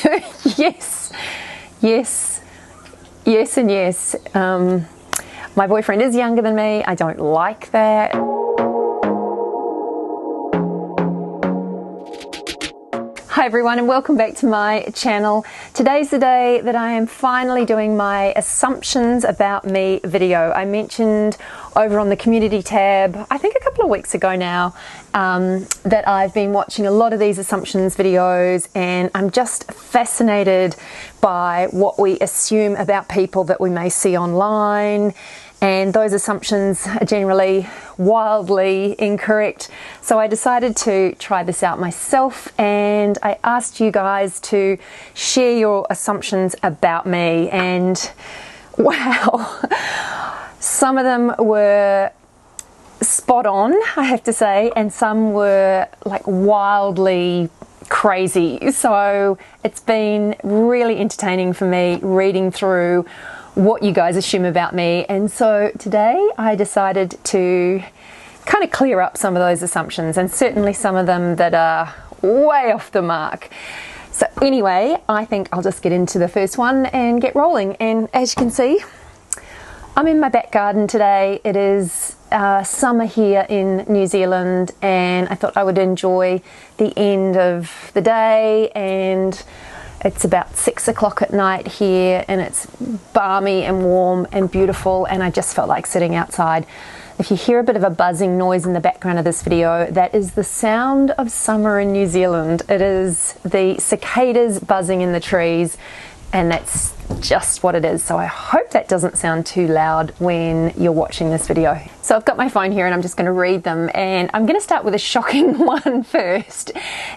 Yes, yes, yes and yes. My boyfriend is younger than me. I don't like that. Hi everyone and welcome back to my channel. Today's the day that I am finally doing my assumptions about me video. I mentioned over on the community tab, I think a couple of weeks ago now, that I've been watching a lot of these assumptions videos and I'm just fascinated by what we assume about people that we may see online. And those assumptions are generally wildly incorrect. So I decided to try this out myself and I asked you guys to share your assumptions about me, and wow, some of them were spot on, I have to say, and some were like wildly crazy. So it's been really entertaining for me reading through what you guys assume about me, and so today I decided to kind of clear up some of those assumptions, and certainly some of them that are way off the mark. So anyway, I think I'll just get into the first one and get rolling. And as you can see, I'm in my back garden today. It is summer here in New Zealand, and I thought I would enjoy the end of the day, and it's about 6 o'clock at night here and it's balmy and warm and beautiful, and I just felt like sitting outside. If you hear a bit of a buzzing noise in the background of this video, that is the sound of summer in New Zealand. It is the cicadas buzzing in the trees, and that's just what it is. So I hope that doesn't sound too loud when you're watching this video. So I've got my phone here and I'm just going to read them, and I'm going to start with a shocking one first,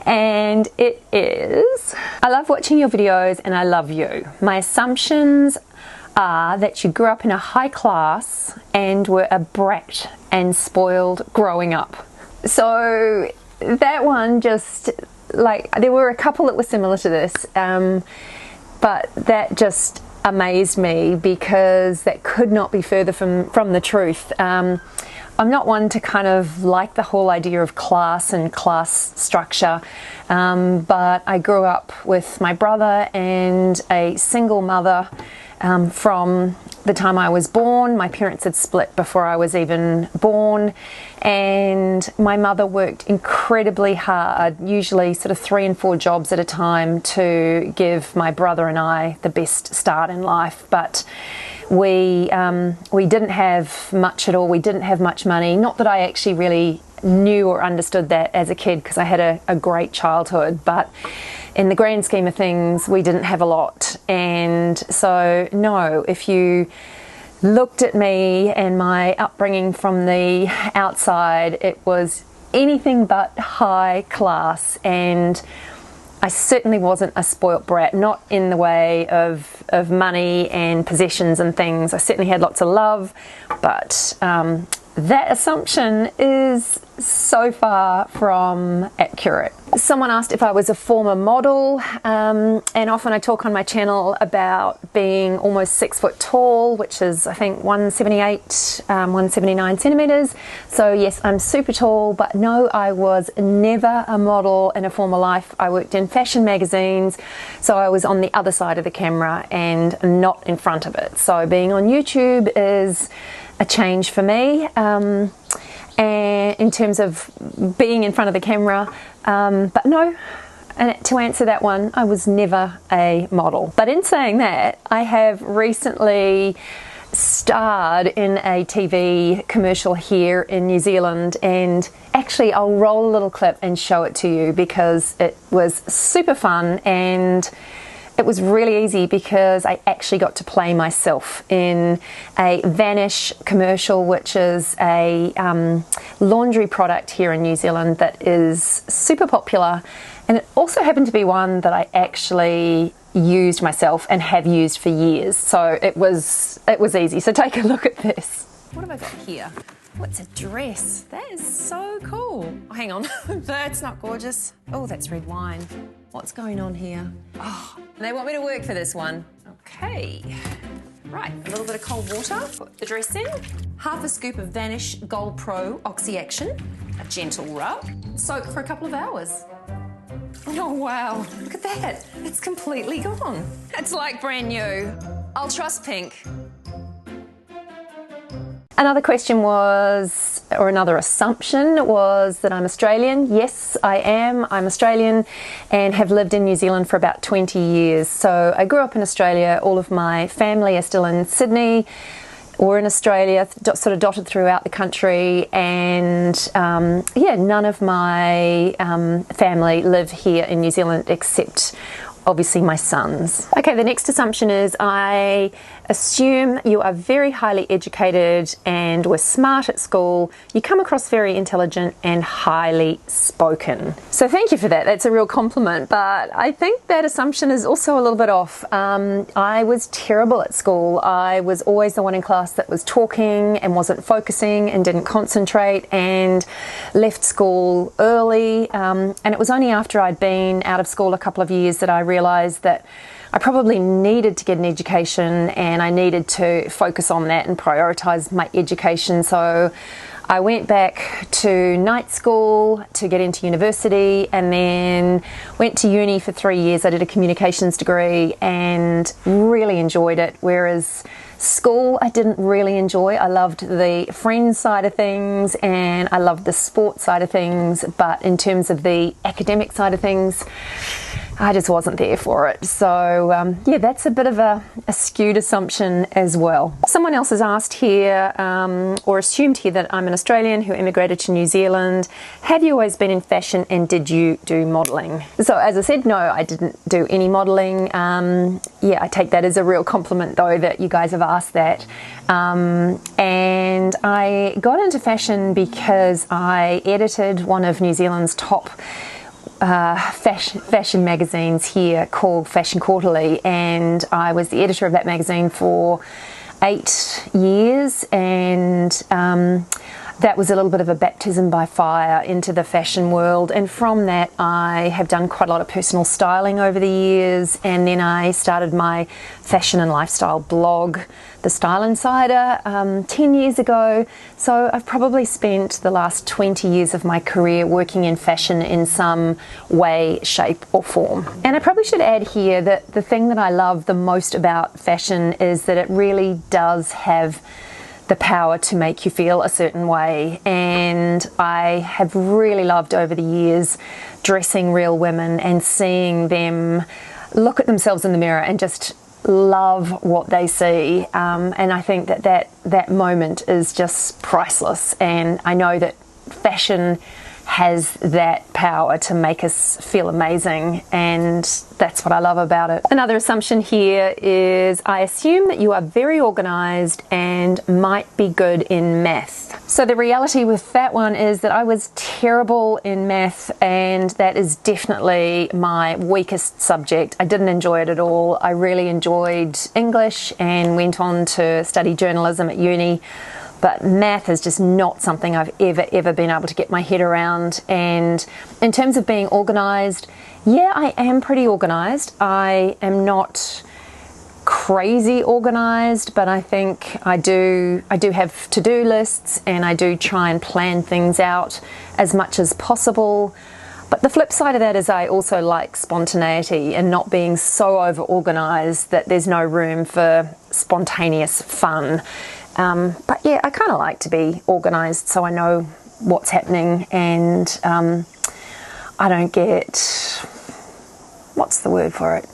and it is: I love watching your videos and I love you. My assumptions are that you grew up in a high class and were a brat and spoiled growing up. So that one, just like, there were a couple that were similar to this, but that just amazed me because that could not be further from the truth. I'm not one to kind of like the whole idea of class and class structure, but I grew up with my brother and a single mother from the time I was born. My parents had split before I was even born, and my mother worked incredibly hard, usually sort of 3 and 4 jobs at a time, to give my brother and I the best start in life. But we didn't have much at all. We didn't have much money. Not that I actually really knew or understood that as a kid, because I had a great childhood, but in the grand scheme of things, we didn't have a lot. And so no, if you looked at me and my upbringing from the outside, it was anything but high class, and I certainly wasn't a spoilt brat, not in the way of money and possessions and things. I certainly had lots of love, but that assumption is so far from accurate. Someone asked if I was a former model, and often I talk on my channel about being almost 6 foot tall, which is I think 178, 179 centimeters. So yes, I'm super tall, but no, I was never a model in a former life. I worked in fashion magazines, so I was on the other side of the camera and not in front of it. So being on YouTube is a change for me, and in terms of being in front of the camera, but no, and to answer that one, I was never a model. But in saying that, I have recently starred in a TV commercial here in New Zealand, and actually I'll roll a little clip and show it to you because it was super fun, and it was really easy because I actually got to play myself in a Vanish commercial, which is a laundry product here in New Zealand that is super popular, and it also happened to be one that I actually used myself and have used for years. So it was easy. So take a look at this. What have I got here? Oh, it's a dress. That is so cool. Oh, hang on, that's not gorgeous. Oh, that's red wine. What's going on here? Oh, they want me to work for this one. Okay. Right, a little bit of cold water, put the dress in. Half a scoop of Vanish Gold Pro Oxy Action, a gentle rub, soak for a couple of hours. Oh wow, look at that. It's completely gone. It's like brand new. I'll trust pink. Another question was, or another assumption was that I'm Australian. Yes, I am. I'm Australian and have lived in New Zealand for about 20 years. So I grew up in Australia. All of my family are still in Sydney or in Australia, sort of dotted throughout the country. And yeah, none of my family live here in New Zealand except obviously my sons. Okay, the next assumption is I assume you are very highly educated and were smart at school. You come across very intelligent and highly spoken. So thank you for that. That's a real compliment, but I think that assumption is also a little bit off. I was terrible at school. I was always the one in class that was talking and wasn't focusing and didn't concentrate and left school early. And it was only after I'd been out of school a couple of years that I realised that I probably needed to get an education and I needed to focus on that and prioritise my education. So I went back to night school to get into university and then went to uni for 3 years. I did a communications degree and really enjoyed it, whereas school I didn't really enjoy. I loved the friends side of things and I loved the sports side of things, but in terms of the academic side of things, I just wasn't there for it. So yeah, that's a bit of a skewed assumption as well. Someone else has asked here, or assumed here, that I'm an Australian who immigrated to New Zealand. Have you always been in fashion and did you do modelling? So as I said, no, I didn't do any modelling. Yeah, I take that as a real compliment though that you guys have asked that. And I got into fashion because I edited one of New Zealand's top fashion magazines here called Fashion Quarterly, and I was the editor of that magazine for 8 years, and that was a little bit of a baptism by fire into the fashion world. And from that I have done quite a lot of personal styling over the years, and then I started my fashion and lifestyle blog, The Style Insider, 10 years ago. So I've probably spent the last 20 years of my career working in fashion in some way, shape or form. And I probably should add here that the thing that I love the most about fashion is that it really does have the power to make you feel a certain way, and I have really loved over the years dressing real women and seeing them look at themselves in the mirror and just love what they see, and I think that moment is just priceless, and I know that fashion has that power to make us feel amazing, and that's what I love about it. Another assumption here is I assume that you are very organised and might be good in math. So the reality with that one is that I was terrible in math, and that is definitely my weakest subject. I didn't enjoy it at all. I really enjoyed English and went on to study journalism at uni. But math is just not something I've ever been able to get my head around. And in terms of being organised, yeah, I am pretty organised. I am not crazy organised, but I think I do have to-do lists, and I do try and plan things out as much as possible. But the flip side of that is I also like spontaneity and not being so over-organised that there's no room for spontaneous fun. But yeah, I kind of like to be organised so I know what's happening, and I don't get, what's the word for it?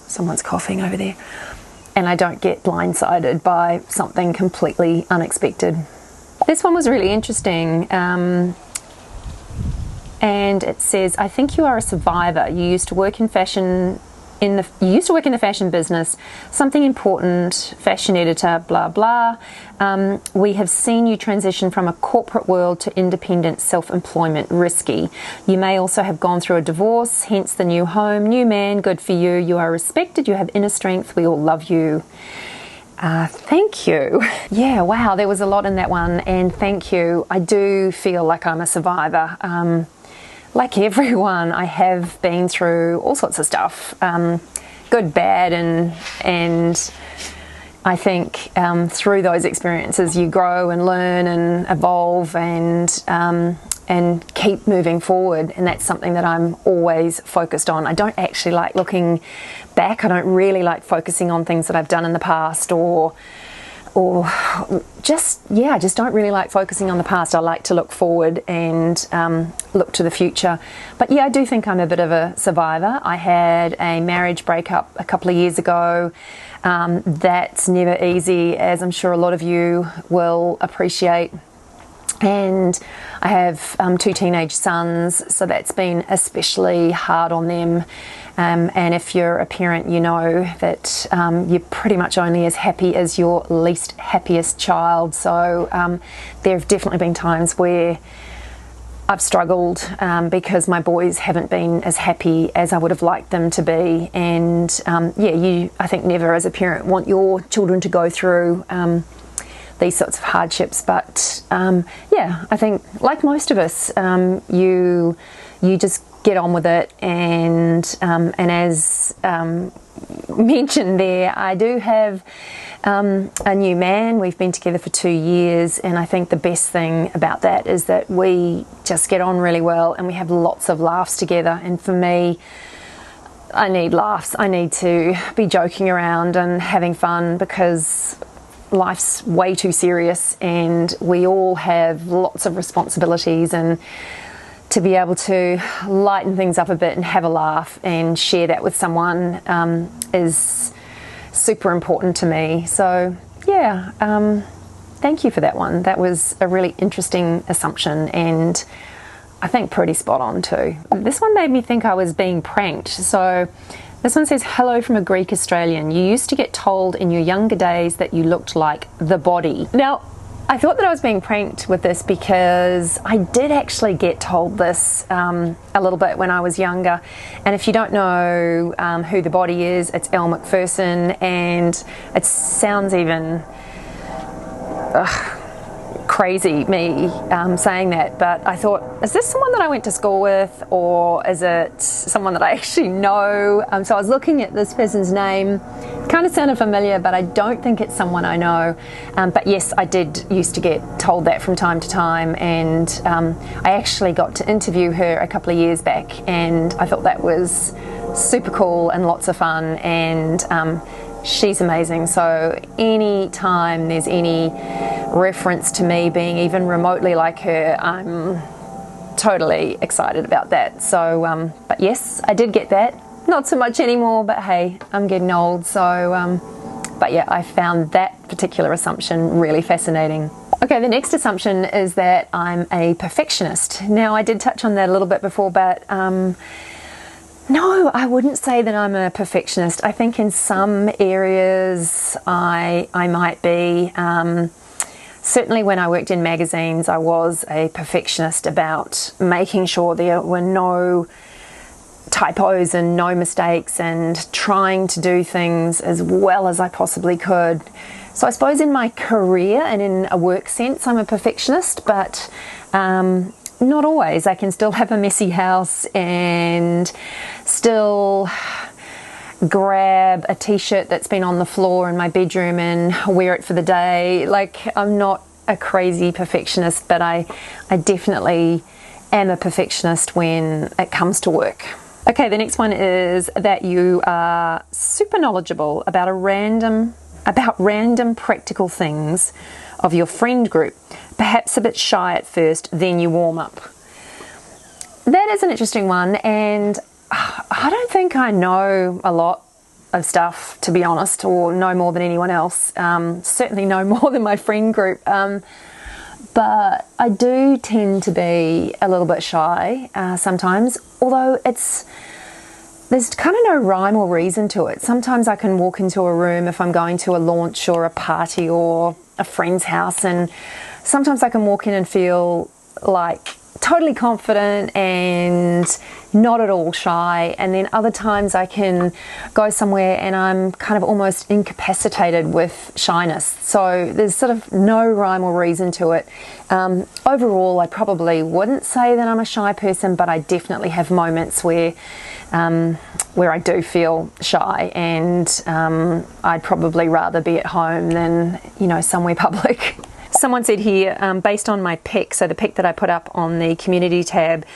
Someone's coughing over there. And I don't get blindsided by something completely unexpected. This one was really interesting. And it says, I think you are a survivor. You used to work in fashion in the fashion business, something important, fashion editor, blah blah. We have seen you transition from a corporate world to independent self-employment, risky. You may also have gone through a divorce, hence the new home, new man, good for you. You are respected, you have inner strength, we all love you. Thank you. Yeah, wow, there was a lot in that one, and thank you. I do feel like I'm a survivor. Like everyone, I have been through all sorts of stuff, good, bad, and I think through those experiences you grow and learn and evolve, and and keep moving forward, and that's something that I'm always focused on. I don't actually like looking back. I don't really like focusing on things that I've done in the past, or just, yeah, I just don't really like focusing on the past. I like to look forward and look to the future. But yeah, I do think I'm a bit of a survivor. I had a marriage breakup a couple of years ago. That's never easy, as I'm sure a lot of you will appreciate. And I have 2 teenage sons, so that's been especially hard on them. And if you're a parent, you know that you're pretty much only as happy as your least happiest child. So there have definitely been times where I've struggled because my boys haven't been as happy as I would have liked them to be. And yeah, you, I think, never as a parent want your children to go through these sorts of hardships. But yeah, I think, like most of us, you just get on with it. And as mentioned there, I do have a new man. We've been together for 2 years, and I think the best thing about that is that we just get on really well, and we have lots of laughs together. And for me, I need laughs. I need to be joking around and having fun, because life's way too serious, and we all have lots of responsibilities, and to be able to lighten things up a bit and have a laugh and share that with someone is super important to me. So yeah, thank you for that one. That was a really interesting assumption, and I think pretty spot on too. This one made me think I was being pranked. So this one says, hello from a Greek Australian. You used to get told in your younger days that you looked like the body. Now, I thought that I was being pranked with this because I did actually get told this a little bit when I was younger. And if you don't know who the body is, it's Elle Macpherson, and it sounds even crazy, me saying that, but I thought, is this someone that I went to school with, or is it someone that I actually know? So I was looking at this person's name. Kind of sounded familiar, but I don't think it's someone I know. But yes, I did used to get told that from time to time, and I actually got to interview her a couple of years back, and I thought that was super cool and lots of fun, and she's amazing. So any time there's any reference to me being even remotely like her, I'm totally excited about that. So but yes, I did get that. Not so much anymore, but hey, I'm getting old. So but yeah, I found that particular assumption really fascinating. Okay, the next assumption is that I'm a perfectionist. Now, I did touch on that a little bit before, but no, I wouldn't say that I'm a perfectionist. I think in some areas I might be. Certainly when I worked in magazines, I was a perfectionist about making sure there were no typos and no mistakes, and trying to do things as well as I possibly could. So I suppose in my career and in a work sense, I'm a perfectionist, but not always. I can still have a messy house and still grab a t-shirt that's been on the floor in my bedroom and wear it for the day. Like, I'm not a crazy perfectionist, but I definitely am a perfectionist when it comes to work. Okay, the next one is that you are super knowledgeable about random practical things of your friend group. Perhaps a bit shy at first, then you warm up. That is an interesting one, and I don't think I know a lot of stuff, to be honest, or know more than anyone else. Certainly know more than my friend group. But I do tend to be a little bit shy sometimes, although there's kind of no rhyme or reason to it. Sometimes I can walk into a room if I'm going to a launch or a party or a friend's house, and sometimes I can walk in and feel like totally confident and not at all shy, and then other times I can go somewhere and I'm kind of almost incapacitated with shyness. So there's sort of no rhyme or reason to it. Overall, I probably wouldn't say that I'm a shy person, but I definitely have moments where I do feel shy, and I'd probably rather be at home than, somewhere public. Someone said here, based on my pic, so the pic that I put up on the community tab,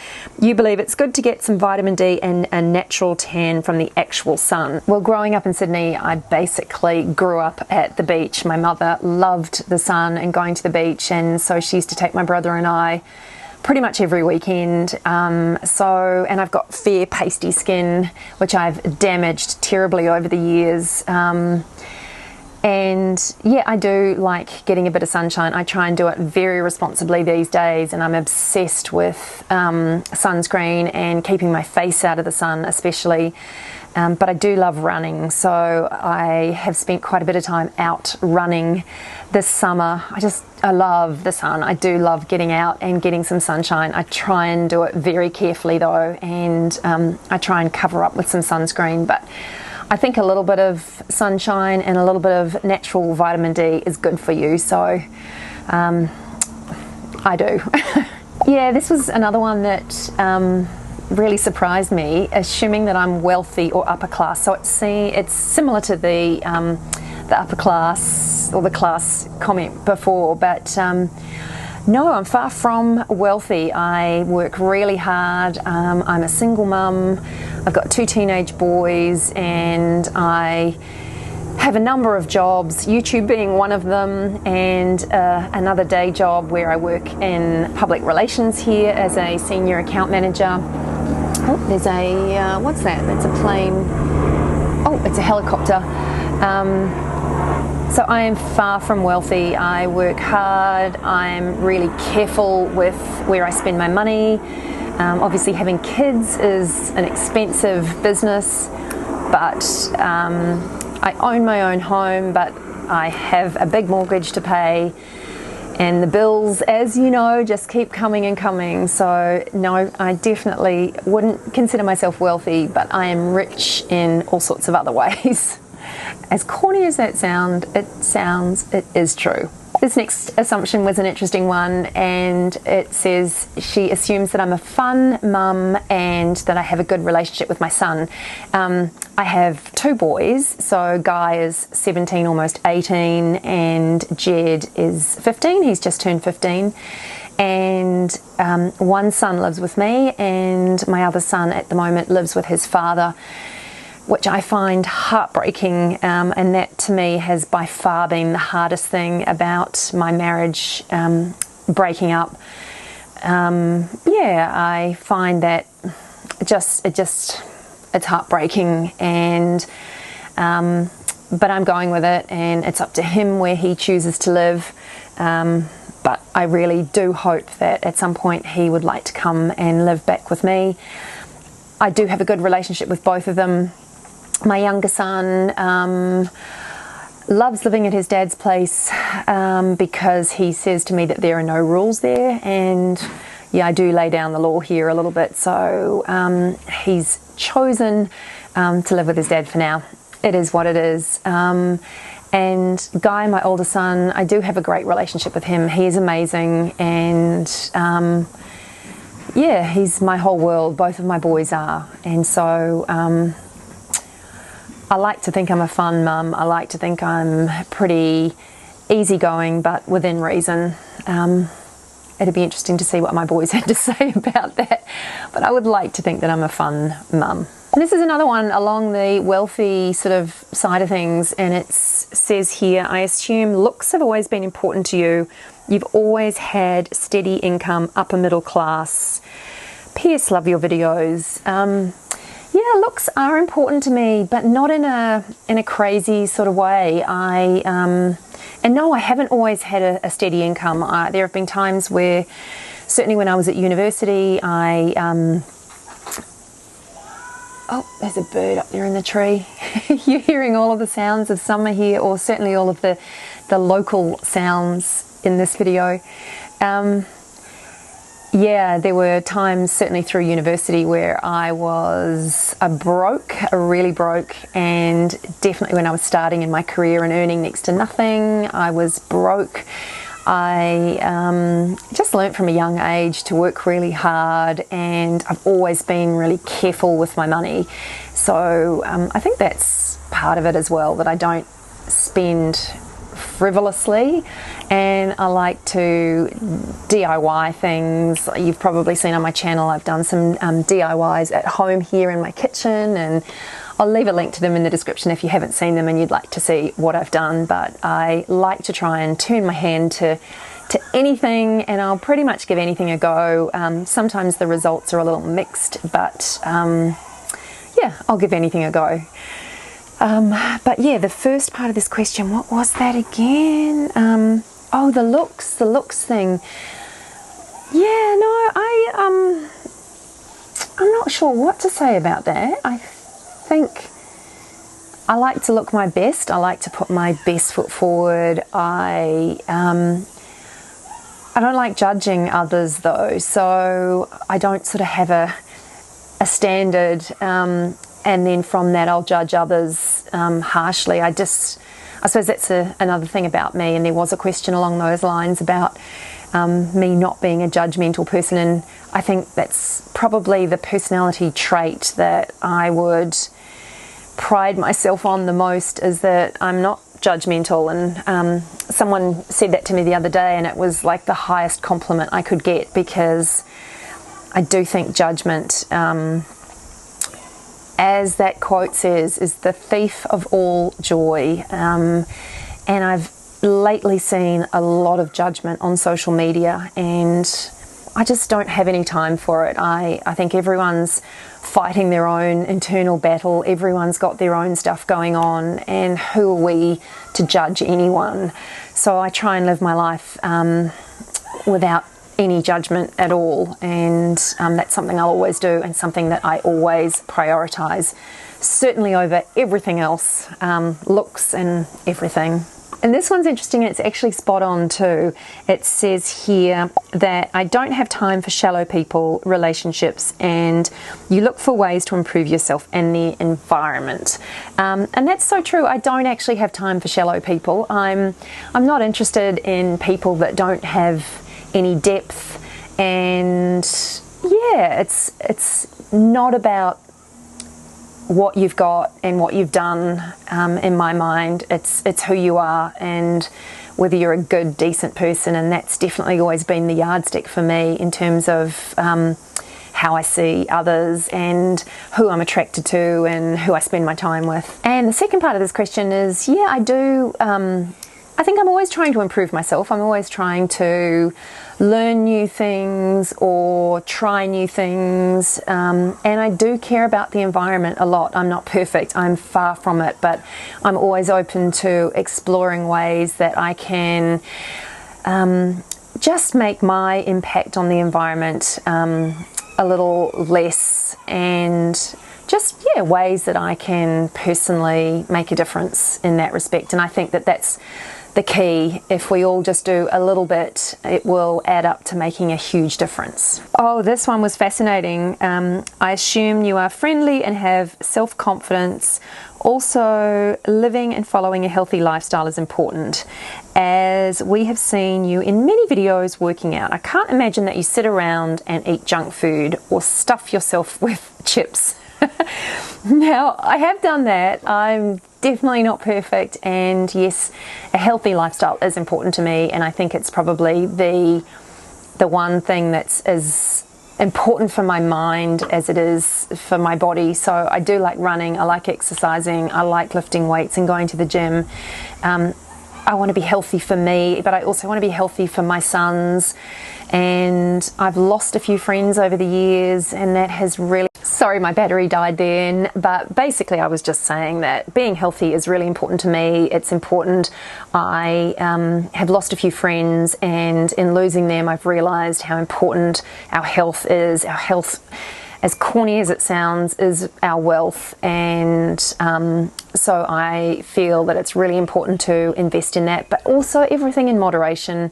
you believe it's good to get some vitamin D and a natural tan from the actual sun. Well, growing up in Sydney, I basically grew up at the beach. My mother loved the sun and going to the beach, and so she used to take my brother and I pretty much every weekend. And I've got fair pasty skin, which I've damaged terribly over the years. And yeah, I do like getting a bit of sunshine. I try and do it very responsibly these days, and I'm obsessed with sunscreen and keeping my face out of the sun especially. But I do love running, so I have spent quite a bit of time out running this summer. I love the sun. I do love getting out and getting some sunshine. I try and do it very carefully though, and I try and cover up with some sunscreen, but I think a little bit of sunshine and a little bit of natural vitamin D is good for you, so I do. Yeah, this was another one that really surprised me, assuming that I'm wealthy or upper class. So it's similar to the upper class or the class comment before, but no, I'm far from wealthy. I work really hard. I'm a single mum. I've got 2 teenage boys, and I have a number of jobs, YouTube being one of them, and another day job where I work in public relations here as a senior account manager. Oh, there's a, what's that? That's a plane. Oh, it's a helicopter. So I am far from wealthy. I work hard. I'm really careful with where I spend my money. Obviously having kids is an expensive business, but I own my own home, but I have a big mortgage to pay, and the bills, as you know, just keep coming and coming. So no, I definitely wouldn't consider myself wealthy, but I am rich in all sorts of other ways. As corny as that sounds, it is true. This next assumption was an interesting one, and it says she assumes that I'm a fun mum and that I have a good relationship with my son. I have 2 boys, so Guy is 17, almost 18, and Jed is 15. He's just turned 15. And one son lives with me, and my other son at the moment lives with his father, which I find heartbreaking, and that to me has by far been the hardest thing about my marriage breaking up. Yeah, I find that it's heartbreaking, and but I'm going with it, and it's up to him where he chooses to live. But I really do hope that at some point he would like to come and live back with me. I do have a good relationship with both of them. My younger son loves living at his dad's place because he says to me that there are no rules there, and yeah, I do lay down the law here a little bit, so he's chosen to live with his dad for now. It is what it is. And Guy, my older son, I do have a great relationship with him. He is amazing, and yeah, he's my whole world. Both of my boys are, and so I like to think I'm a fun mum. I like to think I'm pretty easygoing, but within reason. It'd be interesting to see what my boys had to say about that, but I would like to think that I'm a fun mum. And this is another one along the wealthy sort of side of things, and it says here, I assume looks have always been important to you. You've always had steady income, upper middle class. P.S. Love your videos. Yeah, looks are important to me, but not in a crazy sort of way. And no, I haven't always had a steady income. There have been times where, certainly when I was at university, oh, there's a bird up there in the tree. You're hearing all of the sounds of summer here, or certainly all of the local sounds in this video. Yeah, there were times, certainly through university, where I was really broke, and definitely when I was starting in my career and earning next to nothing, I was broke. I just learnt from a young age to work really hard, and I've always been really careful with my money. So I think that's part of it as well, that I don't spend frivolously, and I like to DIY things. You've probably seen on my channel I've done some DIYs at home here in my kitchen, and I'll leave a link to them in the description if you haven't seen them and you'd like to see what I've done. But I like to try and turn my hand to anything, and I'll pretty much give anything a go. Sometimes the results are a little mixed, but yeah, I'll give anything a go. But yeah, the first part of this question, what was that again? Oh, the looks thing. Yeah, no, I'm not sure what to say about that. I think I like to look my best. I like to put my best foot forward. I don't like judging others though, so I don't sort of have a standard, and then from that I'll judge others harshly. I suppose that's another thing about me, and there was a question along those lines about me not being a judgmental person, and I think that's probably the personality trait that I would pride myself on the most, is that I'm not judgmental. And someone said that to me the other day, and it was like the highest compliment I could get, because I do think judgment, as that quote says, is the thief of all joy. And I've lately seen a lot of judgment on social media, and I just don't have any time for it. I think everyone's fighting their own internal battle. Everyone's got their own stuff going on, and who are we to judge anyone? So I try and live my life without any judgment at all, and that's something I'll always do, and something that I always prioritize, certainly over everything else, looks and everything. And this one's interesting, it's actually spot on too. It says here that I don't have time for shallow people, relationships, and you look for ways to improve yourself and the environment. And that's so true. I don't actually have time for shallow people. I'm not interested in people that don't have any depth, and yeah, it's not about what you've got and what you've done. In my mind, it's who you are and whether you're a good, decent person, and that's definitely always been the yardstick for me in terms of how I see others and who I'm attracted to and who I spend my time with. And the second part of this question is, yeah, I do. I think I'm always trying to improve myself. I'm always trying to learn new things or try new things, and I do care about the environment a lot. I'm not perfect, I'm far from it, but I'm always open to exploring ways that I can just make my impact on the environment a little less, and just, yeah, ways that I can personally make a difference in that respect. And I think that that's the key. If we all just do a little bit, it will add up to making a huge difference. Oh, this one was fascinating. I assume you are friendly and have self-confidence. Also, living and following a healthy lifestyle is important, as we have seen you in many videos working out. I can't imagine that you sit around and eat junk food or stuff yourself with chips. Now, I have done that. I'm definitely not perfect, and yes, a healthy lifestyle is important to me, and I think it's probably the one thing that's as important for my mind as it is for my body. So I do like running, I like exercising, I like lifting weights and going to the gym. I want to be healthy for me, but I also want to be healthy for my sons, and I've lost a few friends over the years, and that has really... Sorry, my battery died then, but basically I was just saying that being healthy is really important to me. It's important. I have lost a few friends, and in losing them I've realised how important our health is. Our health, as corny as it sounds, is our wealth, and so I feel that it's really important to invest in that, but also everything in moderation.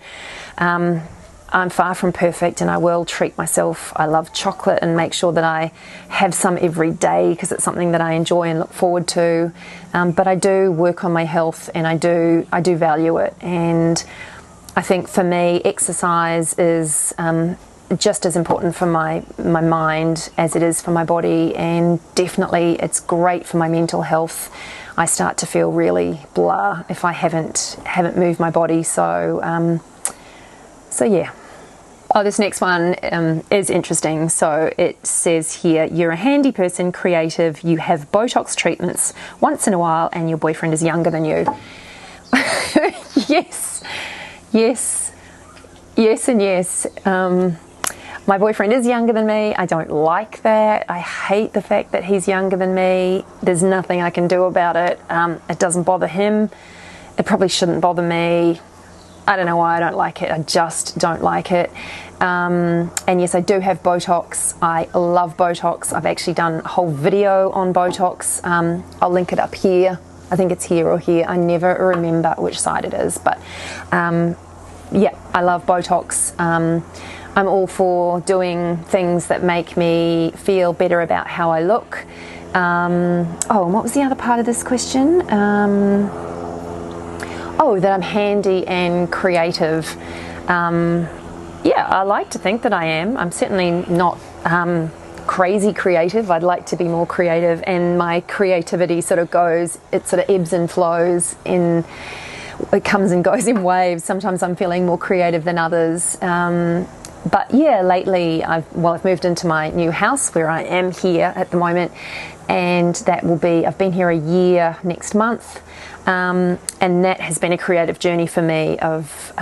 I'm far from perfect, and I will treat myself. I love chocolate and make sure that I have some every day because it's something that I enjoy and look forward to. But I do work on my health, and I do value it. And I think for me, exercise is just as important for my mind as it is for my body, and definitely it's great for my mental health. I start to feel really blah if I haven't moved my body. So yeah. Oh, this next one is interesting. So it says here, you're a handy person, creative, you have Botox treatments once in a while, and your boyfriend is younger than you. Yes, and yes. My boyfriend is younger than me. I don't like that. I hate the fact that he's younger than me. There's nothing I can do about it. It doesn't bother him. It probably shouldn't bother me. I don't know why I don't like it. I just don't like it. And yes, I do have Botox. I love Botox. I've actually done a whole video on Botox. I'll link it up here. I think it's here or here. I never remember which side it is. But yeah, I love Botox. I'm all for doing things that make me feel better about how I look. Oh, and what was the other part of this question? Oh, that I'm handy and creative. Yeah, I like to think that I am. I'm certainly not crazy creative. I'd like to be more creative, and my creativity sort of ebbs and flows it comes and goes in waves. Sometimes I'm feeling more creative than others. But yeah, lately I've moved into my new house where I am here at the moment, and I've been here a year next month. And that has been a creative journey for me of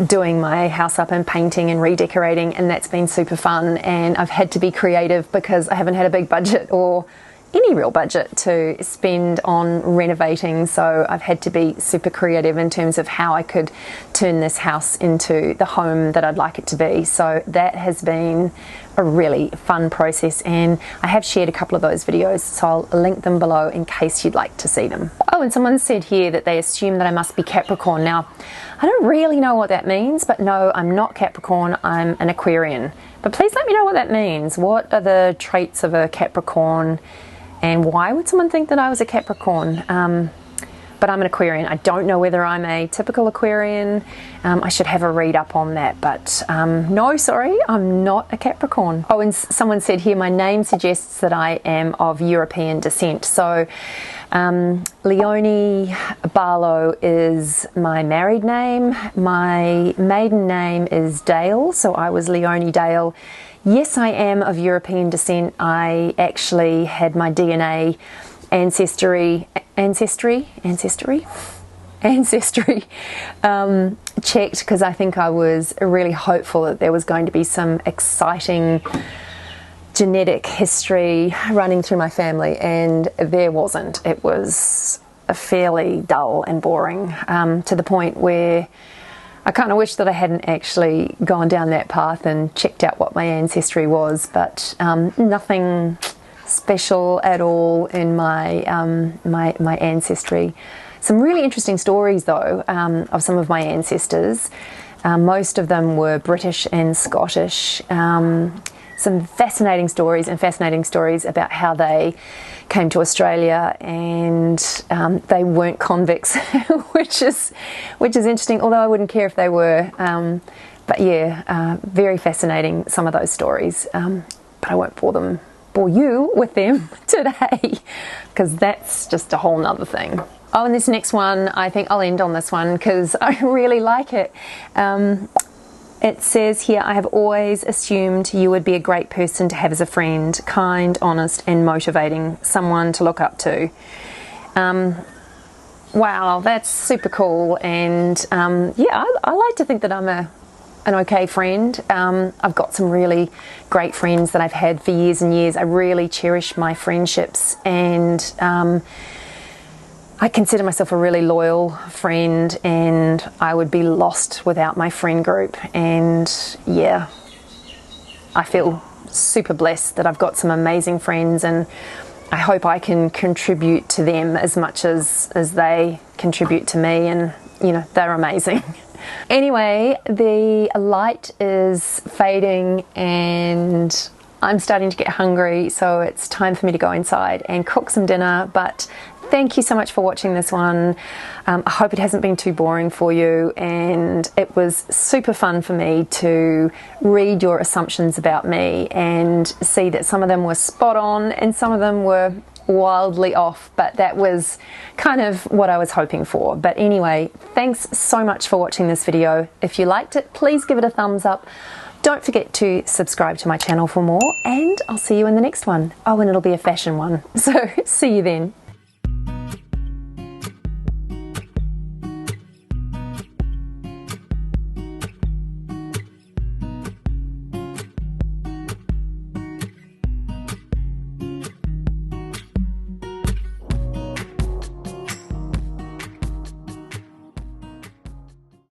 doing my house up and painting and redecorating, and that's been super fun. And I've had to be creative because I haven't had a big budget or any real budget to spend on renovating, so I've had to be super creative in terms of how I could turn this house into the home that I'd like it to be. So that has been a really fun process, and I have shared a couple of those videos, so I'll link them below in case you'd like to see them. Oh, and someone said here that they assume that I must be Capricorn. Now, I don't really know what that means, but no, I'm not Capricorn, I'm an Aquarian. But please let me know what that means. What are the traits of a Capricorn? And why would someone think that I was a Capricorn? But I'm an Aquarian. I don't know whether I'm a typical Aquarian. I should have a read up on that, but no, sorry, I'm not a Capricorn. Oh, and someone said here, my name suggests that I am of European descent. So Leonie Barlow is my married name. My maiden name is Dale, so I was Leonie Dale. Yes, I am of European descent. I actually had my DNA ancestry checked, because I think I was really hopeful that there was going to be some exciting genetic history running through my family, and there wasn't. It was fairly dull and boring, to the point where I kind of wish that I hadn't actually gone down that path and checked out what my ancestry was, but nothing special at all in my my ancestry. Some really interesting stories though, of some of my ancestors. Most of them were British and Scottish. Some fascinating stories about how they came to Australia, and they weren't convicts, which is interesting, although I wouldn't care if they were. But yeah, very fascinating, some of those stories. But I won't bore you with them today, because that's just a whole nother thing. Oh, and this next one, I think I'll end on this one because I really like it. It says here, I have always assumed you would be a great person to have as a friend, kind, honest and motivating, someone to look up to. Wow, that's super cool. And yeah, I like to think that I'm an okay friend. I've got some really great friends that I've had for years and years. I really cherish my friendships, and I consider myself a really loyal friend, and I would be lost without my friend group. And yeah, I feel super blessed that I've got some amazing friends, and I hope I can contribute to them as much as they contribute to me, and you know, they're amazing. Anyway, the light is fading and I'm starting to get hungry, so it's time for me to go inside and cook some dinner. But thank you so much for watching this one. I hope it hasn't been too boring for you, and it was super fun for me to read your assumptions about me and see that some of them were spot on and some of them were wildly off, but that was kind of what I was hoping for. But anyway, thanks so much for watching this video. If you liked it, please give it a thumbs up. Don't forget to subscribe to my channel for more, and I'll see you in the next one. Oh, and it'll be a fashion one. So see you then.